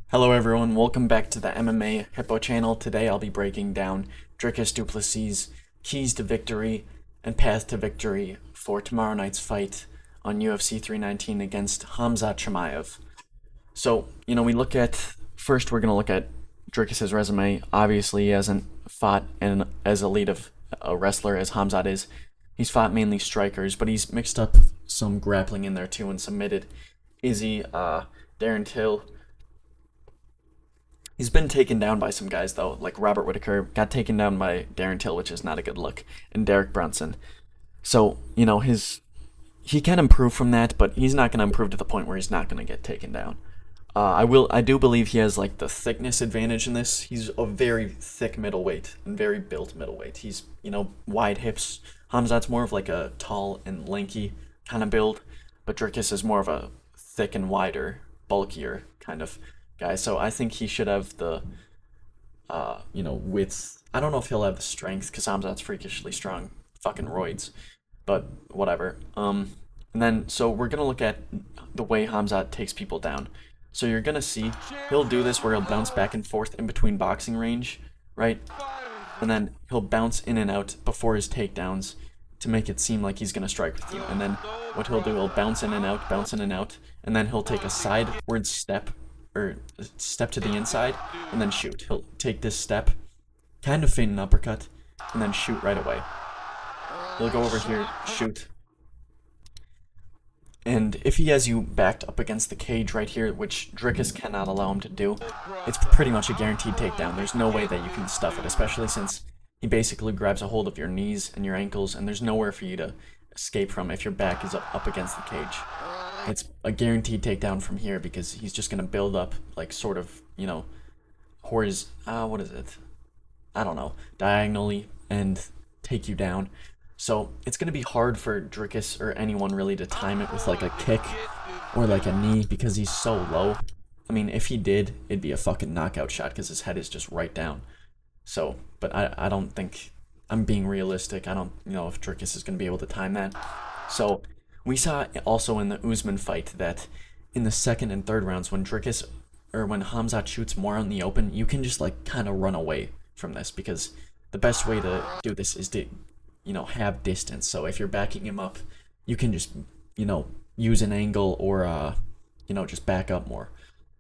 Hello everyone, welcome back to the MMA Hippo channel. Today I'll be breaking down Dricus Du Plessis' keys to victory and path to victory for tomorrow night's fight on UFC 319 against Khamzat Chimaev. So, first we're going to look at Dricus' resume. Obviously, he hasn't fought as elite of a wrestler as Khamzat is. He's fought mainly strikers, but he's mixed up some grappling in there too and submitted Izzy, Darren Till. He's been taken down by some guys, though, like Robert Whitaker got taken down by Darren Till, which is not a good look, and Derek Brunson. So, he can improve from that, but he's not going to improve to the point where he's not going to get taken down. I do believe he has, like, the thickness advantage in this. He's a very thick middleweight and very built middleweight. He's, wide hips. Khamzat's more of, like, a tall and lanky kind of build, but Dricus is more of a thick and wider, bulkier kind of guy. So I think he should have the, width. I don't know if he'll have the strength because Khamzat's freakishly strong. Fucking roids. But whatever. And then, so we're going to look at the way Khamzat takes people down. So you're going to see he'll do this where he'll bounce back and forth in between boxing range, right? And then he'll bounce in and out before his takedowns to make it seem like he's going to strike with you. And then what he'll do, he'll bounce in and out, and then he'll take a sideward step, or step to the inside, and then shoot. He'll take this step, kind of feint an uppercut, and then shoot right away. He'll go over here, shoot. And if he has you backed up against the cage right here, which Dricus cannot allow him to do, it's pretty much a guaranteed takedown. There's no way that you can stuff it, especially since he basically grabs a hold of your knees and your ankles, and there's nowhere for you to escape from if your back is up against the cage. It's a guaranteed takedown from here because he's just going to build up, like, sort of, what is it? I don't know, diagonally and take you down. So it's going to be hard for Dricus or anyone really to time it with, like, a kick or, like, a knee because he's so low. I mean, if he did, it'd be a fucking knockout shot because his head is just right down. So, but I don't think, I'm being realistic. I don't know if Dricus is going to be able to time that. So we saw also in the Usman fight that in the second and third rounds when Khamzat shoots more on the open, you can just, like, kind of run away from this because the best way to do this is to, have distance. So if you're backing him up, you can just, use an angle or, just back up more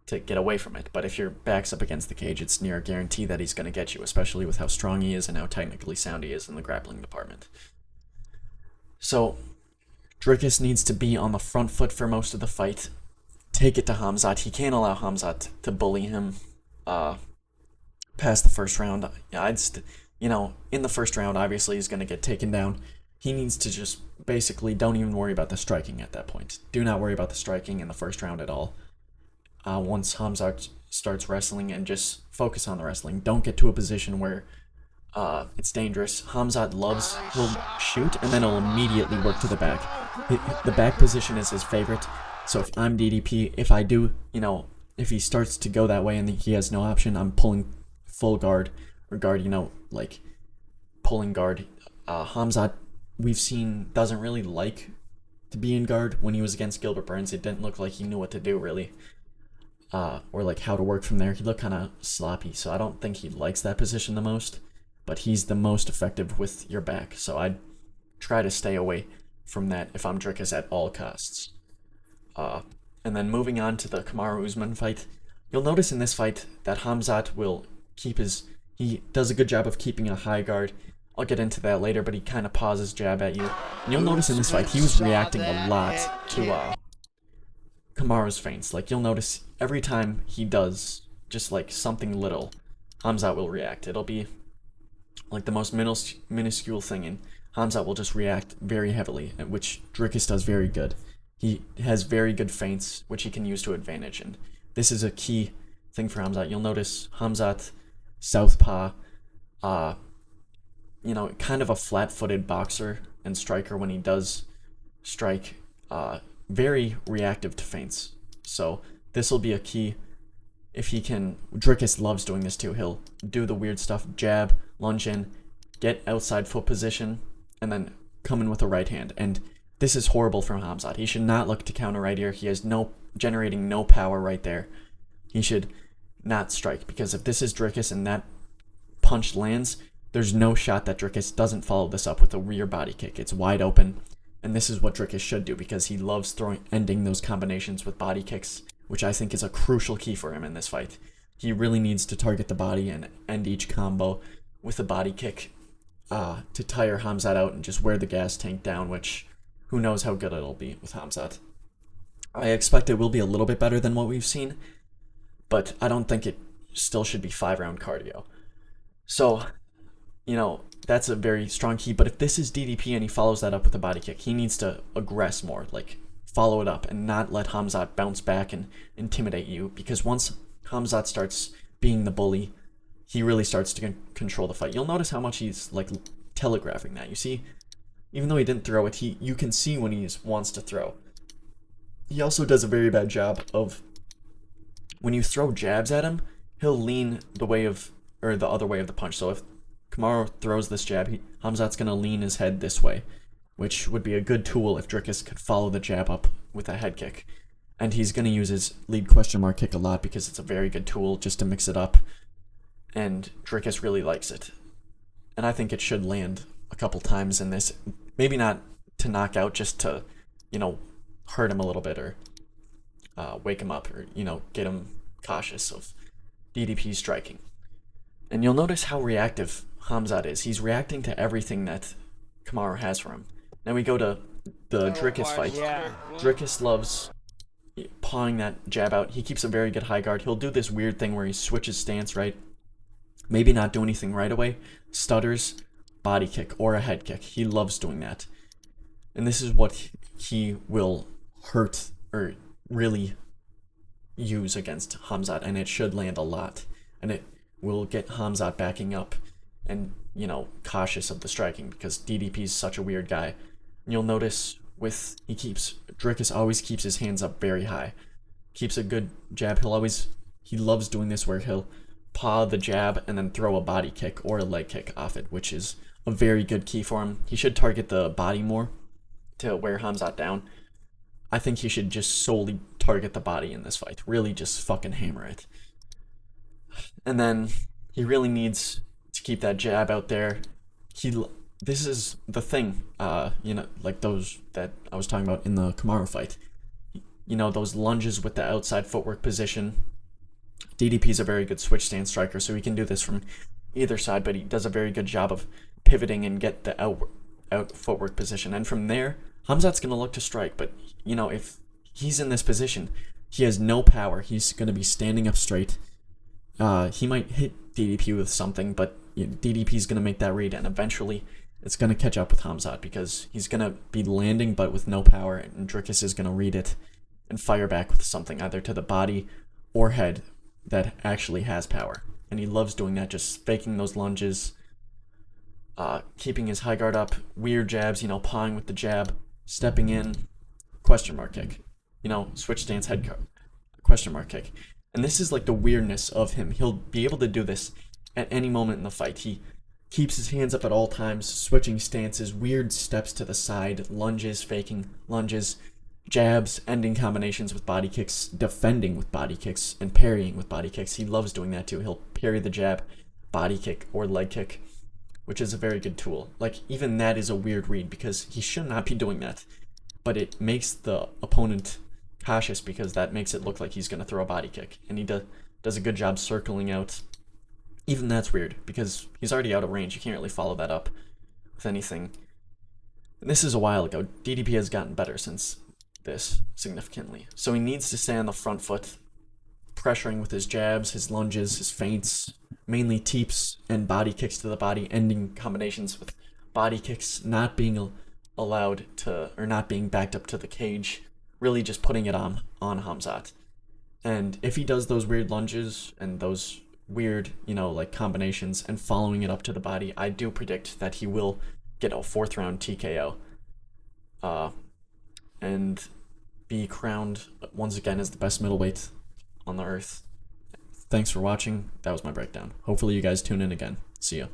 to get away from it. But if your back's up against the cage, it's near a guarantee that he's going to get you, especially with how strong he is and how technically sound he is in the grappling department. So Dricus needs to be on the front foot for most of the fight. Take it to Khamzat. He can't allow Khamzat to bully him past the first round. In the first round, obviously, he's going to get taken down. He needs to just basically don't even worry about the striking at that point. Do not worry about the striking in the first round at all. Once Khamzat starts wrestling, and just focus on the wrestling. Don't get to a position where it's dangerous. Khamzat he'll shoot, and then he'll immediately work to the back. The back position is his favorite, so if I'm DDP, if he starts to go that way and he has no option, I'm pulling full guard, or guard, like, pulling guard. Khamzat, we've seen, doesn't really like to be in guard. When he was against Gilbert Burns, it didn't look like he knew what to do, really. Or, like, how to work from there. He looked kind of sloppy, so I don't think he likes that position the most. But he's the most effective with your back, so I'd try to stay away from that if I'm Dricus at all costs. And then moving on to the Kamaru Usman fight, you'll notice in this fight that Khamzat will he does a good job of keeping a high guard. I'll get into that later, but he kind of pauses jab at you. And you'll notice in this fight, he was reacting a lot to Kamaru's feints. Like, you'll notice every time he does just, like, something little, Khamzat will react. It'll be like the most minuscule thing, and Khamzat will just react very heavily, which Dricus does very good. He has very good feints, which he can use to advantage, and this is a key thing for Khamzat. You'll notice Khamzat, southpaw, kind of a flat-footed boxer and striker when he does strike, very reactive to feints. So this will be a key. If he can, Dricus loves doing this too. He'll do the weird stuff, jab, lunge in, get outside foot position, and then come in with a right hand. And this is horrible from Khamzat. He should not look to counter right here. He has generating no power right there. He should not strike, because if this is Dricus and that punch lands, there's no shot that Dricus doesn't follow this up with a rear body kick. It's wide open, and this is what Dricus should do because he loves ending those combinations with body kicks, which I think is a crucial key for him in this fight. He really needs to target the body and end each combo with a body kick to tire Khamzat out and just wear the gas tank down, which who knows how good it'll be with Khamzat. I expect it will be a little bit better than what we've seen, but I don't think it still should be 5-round cardio. So, that's a very strong key, but if this is DDP and he follows that up with a body kick, he needs to aggress more, like follow it up and not let Khamzat bounce back and intimidate you, because once Khamzat starts being the bully, he really starts to control the fight. You'll notice how much he's like telegraphing that. You see, even though he didn't throw it, you can see when he wants to throw. He also does a very bad job of, when you throw jabs at him, he'll lean the other way of the punch. So if Kamaru throws this jab, Khamzat's going to lean his head this way, which would be a good tool if Dricus could follow the jab up with a head kick. And he's going to use his lead question mark kick a lot because it's a very good tool just to mix it up. And Dricus really likes it. And I think it should land a couple times in this. Maybe not to knock out, just to, hurt him a little bit or wake him up or, get him cautious of DDP striking. And you'll notice how reactive Khamzat is. He's reacting to everything that Kamaru has for him. Now we go to the Dricus fight. Dricus loves pawing that jab out. He keeps a very good high guard. He'll do this weird thing where he switches stance, right? Maybe not do anything right away. Stutters, body kick, or a head kick. He loves doing that. And this is what he will hurt or really use against Khamzat, and it should land a lot. And it will get Khamzat backing up and, cautious of the striking because DDP's such a weird guy. And you'll notice Dricus always keeps his hands up very high. Keeps a good jab. He loves doing this where he'll paw the jab and then throw a body kick or a leg kick off it, which is a very good key for him. He should target the body more to wear Khamzat down. I think he should just solely target the body in this fight. Really just fucking hammer it. And then he really needs to keep that jab out there. This is the thing, like those that I was talking about in the Kamaru fight. Those lunges with the outside footwork position. DDP's a very good switch stance striker, so he can do this from either side, but he does a very good job of pivoting and get the out footwork position. And from there, Khamzat's going to look to strike, but, if he's in this position, he has no power. He's going to be standing up straight. He might hit DDP with something, but DDP's going to make that read, and eventually it's going to catch up with Khamzat because he's going to be landing but with no power, and Dricus is going to read it and fire back with something either to the body or head that actually has power. And he loves doing that, just faking those lunges, keeping his high guard up, weird jabs, pawing with the jab, stepping in, question mark kick, switch stance head question mark kick. And this is like the weirdness of him. He'll be able to do this at any moment in the fight. He keeps his hands up at all times, switching stances, weird steps to the side, lunges, faking lunges, jabs, ending combinations with body kicks, defending with body kicks, and parrying with body kicks. He loves doing that too. He'll parry the jab, body kick, or leg kick, which is a very good tool. Like, even that is a weird read because he should not be doing that. But it makes the opponent cautious because that makes it look like he's going to throw a body kick. And he does a good job circling out. Even that's weird because he's already out of range. You can't really follow that up with anything. And this is a while ago. DDP has gotten better since this significantly. So he needs to stay on the front foot, pressuring with his jabs, his lunges, his feints, mainly teeps and body kicks to the body, ending combinations with body kicks, not being allowed to, or not being backed up to the cage, really just putting it on Khamzat. And if he does those weird lunges and those weird, like combinations and following it up to the body, I do predict that he will get a 4th round TKO. And be crowned once again as the best middleweight on the earth. Thanks for watching. That was my breakdown. Hopefully you guys tune in again. See ya.